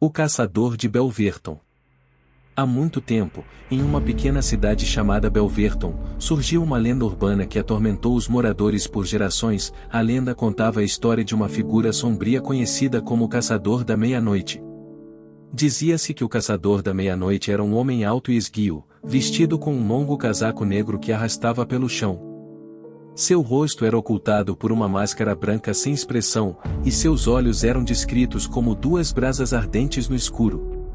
O Caçador de Belverton. Há muito tempo, em uma pequena cidade chamada Belverton, surgiu uma lenda urbana que atormentou os moradores por gerações. A lenda contava a história de uma figura sombria conhecida como o Caçador da Meia-Noite. Dizia-se que o Caçador da Meia-Noite era um homem alto e esguio, vestido com um longo casaco negro que arrastava pelo chão. Seu rosto era ocultado por uma máscara branca sem expressão, e seus olhos eram descritos como duas brasas ardentes no escuro.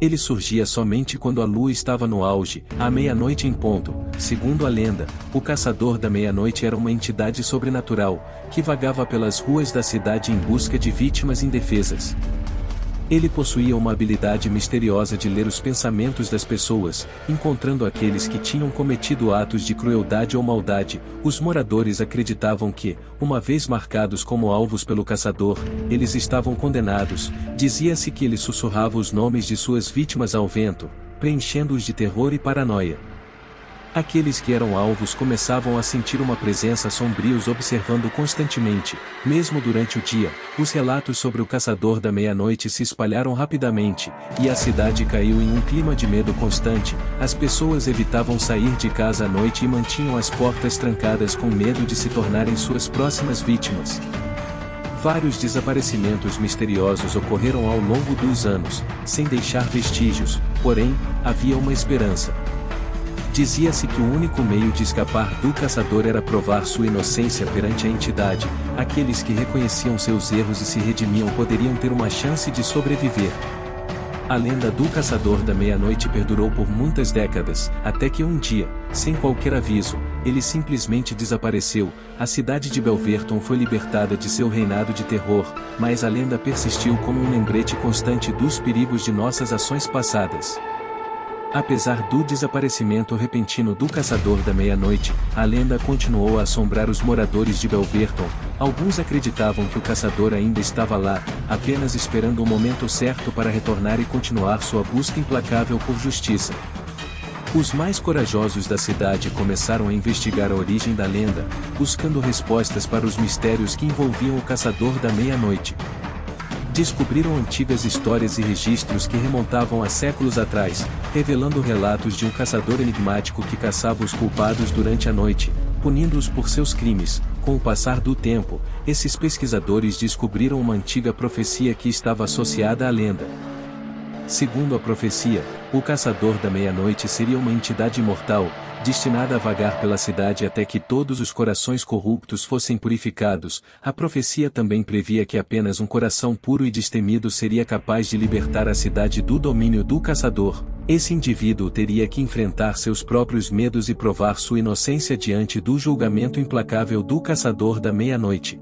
Ele surgia somente quando a lua estava no auge, à meia-noite em ponto. Segundo a lenda, o Caçador da Meia-Noite era uma entidade sobrenatural, que vagava pelas ruas da cidade em busca de vítimas indefesas. Ele possuía uma habilidade misteriosa de ler os pensamentos das pessoas, encontrando aqueles que tinham cometido atos de crueldade ou maldade. Os moradores acreditavam que, uma vez marcados como alvos pelo caçador, eles estavam condenados. Dizia-se que ele sussurrava os nomes de suas vítimas ao vento, preenchendo-os de terror e paranoia. Aqueles que eram alvos começavam a sentir uma presença sombria os observando constantemente. Mesmo durante o dia, os relatos sobre o Caçador da Meia-Noite se espalharam rapidamente, e a cidade caiu em um clima de medo constante. As pessoas evitavam sair de casa à noite e mantinham as portas trancadas com medo de se tornarem suas próximas vítimas. Vários desaparecimentos misteriosos ocorreram ao longo dos anos, sem deixar vestígios, porém, havia uma esperança. Dizia-se que o único meio de escapar do caçador era provar sua inocência perante a entidade. Aqueles que reconheciam seus erros e se redimiam poderiam ter uma chance de sobreviver. A lenda do Caçador da Meia-Noite perdurou por muitas décadas, até que um dia, sem qualquer aviso, ele simplesmente desapareceu. A cidade de Belverton foi libertada de seu reinado de terror, mas a lenda persistiu como um lembrete constante dos perigos de nossas ações passadas. Apesar do desaparecimento repentino do Caçador da Meia-Noite, a lenda continuou a assombrar os moradores de Belverton. Alguns acreditavam que o caçador ainda estava lá, apenas esperando o momento certo para retornar e continuar sua busca implacável por justiça. Os mais corajosos da cidade começaram a investigar a origem da lenda, buscando respostas para os mistérios que envolviam o Caçador da Meia-Noite. Descobriram antigas histórias e registros que remontavam a séculos atrás, revelando relatos de um caçador enigmático que caçava os culpados durante a noite, punindo-os por seus crimes. Com o passar do tempo, esses pesquisadores descobriram uma antiga profecia que estava associada à lenda. Segundo a profecia, o Caçador da Meia-Noite seria uma entidade imortal, destinada a vagar pela cidade até que todos os corações corruptos fossem purificados. A profecia também previa que apenas um coração puro e destemido seria capaz de libertar a cidade do domínio do caçador. Esse indivíduo teria que enfrentar seus próprios medos e provar sua inocência diante do julgamento implacável do Caçador da Meia-Noite.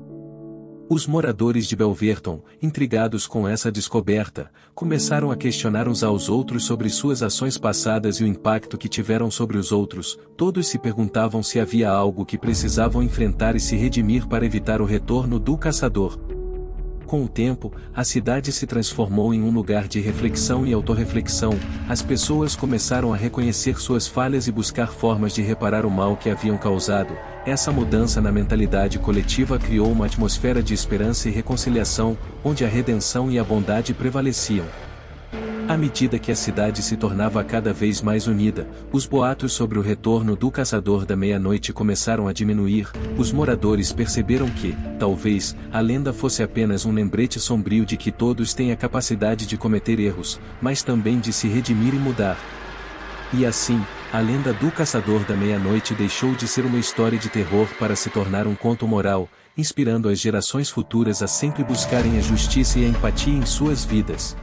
Os moradores de Belverton, intrigados com essa descoberta, começaram a questionar uns aos outros sobre suas ações passadas e o impacto que tiveram sobre os outros. Todos se perguntavam se havia algo que precisavam enfrentar e se redimir para evitar o retorno do caçador. Com o tempo, a cidade se transformou em um lugar de reflexão e autorreflexão. As pessoas começaram a reconhecer suas falhas e buscar formas de reparar o mal que haviam causado. Essa mudança na mentalidade coletiva criou uma atmosfera de esperança e reconciliação, onde a redenção e a bondade prevaleciam. À medida que a cidade se tornava cada vez mais unida, os boatos sobre o retorno do Caçador da Meia-Noite começaram a diminuir. Os moradores perceberam que, talvez, a lenda fosse apenas um lembrete sombrio de que todos têm a capacidade de cometer erros, mas também de se redimir e mudar. E assim, a lenda do Caçador da Meia-Noite deixou de ser uma história de terror para se tornar um conto moral, inspirando as gerações futuras a sempre buscarem a justiça e a empatia em suas vidas.